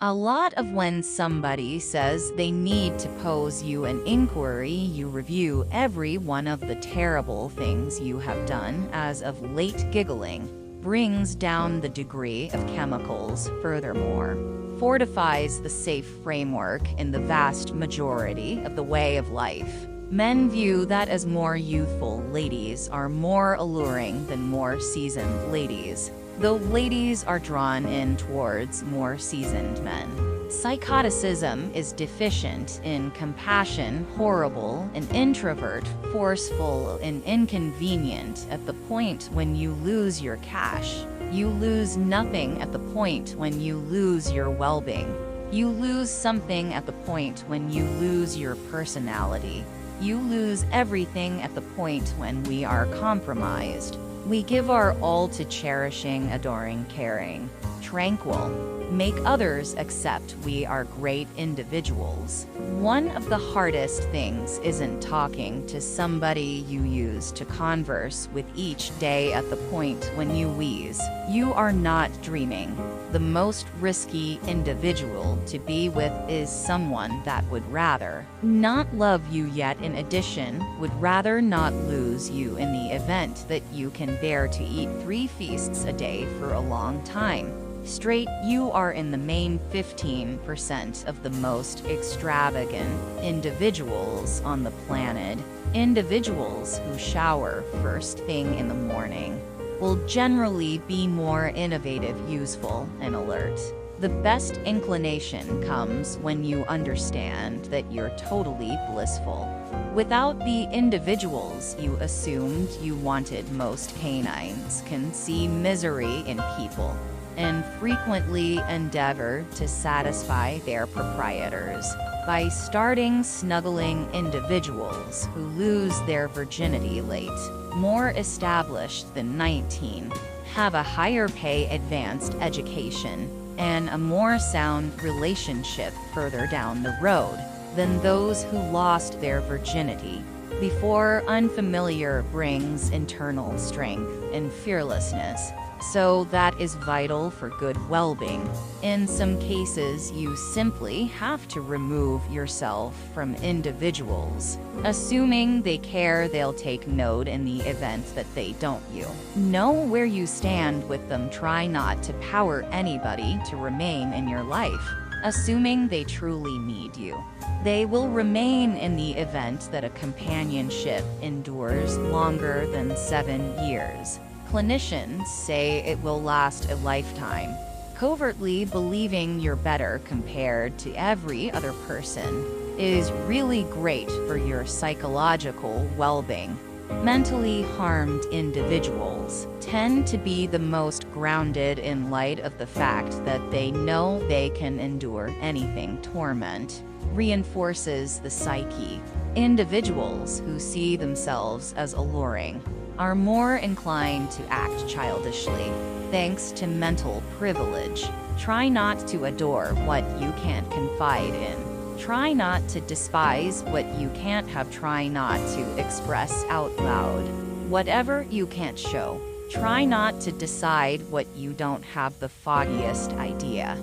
A lot of when somebody says they need to pose you an inquiry, you review every one of the terrible things you have done as of late. Giggling brings down the degree of chemicals, furthermore, fortifies the safe framework in the vast majority of the way of life. Men view that as more youthful ladies are more alluring than more seasoned ladies, though ladies are drawn in towards more seasoned men. Psychoticism is deficient in compassion, horrible and introvert, forceful and inconvenient at the point when you lose your cash. You lose nothing at the point when you lose your well-being. You lose something at the point when you lose your personality. You lose everything at the point when we are compromised. We give our all to cherishing, adoring, caring, tranquil, make others accept we are great individuals. One of the hardest things isn't talking to somebody you use to converse with each day at the point when you wheeze. You are not dreaming. The most risky individual to be with is someone that would rather not love you, yet in addition would rather not lose you in the event that you can bear to eat 3 feasts a day for a long time straight. You are in the main 15% of the most extravagant individuals on the planet. Individuals who shower first thing in the morning will generally be more innovative, useful, and alert. The best inclination comes when you understand that you're totally blissful. Without the individuals you assumed you wanted, most canines can see misery in people and frequently endeavor to satisfy their proprietors by starting snuggling individuals who lose their virginity late, more established than 19, have a higher pay, advanced education, and a more sound relationship further down the road than those who lost their virginity before. Unfamiliar brings internal strength and fearlessness, so that is vital for good well-being. In some cases, you simply have to remove yourself from individuals. Assuming they care, they'll take note in the event that they don't. You know where you stand with them. Try not to power anybody to remain in your life. Assuming they truly need you, they will remain in the event that a companionship endures longer than 7 years. Clinicians say it will last a lifetime. Covertly believing you're better compared to every other person is really great for your psychological well-being. Mentally harmed individuals tend to be the most grounded in light of the fact that they know they can endure anything. Torment reinforces the psyche. Individuals who see themselves as alluring are more inclined to act childishly, thanks to mental privilege. Try not to adore what you can't confide in. Try not to despise what you can't have. Try not to express out loud whatever you can't show. Try not to decide what you don't have the foggiest idea.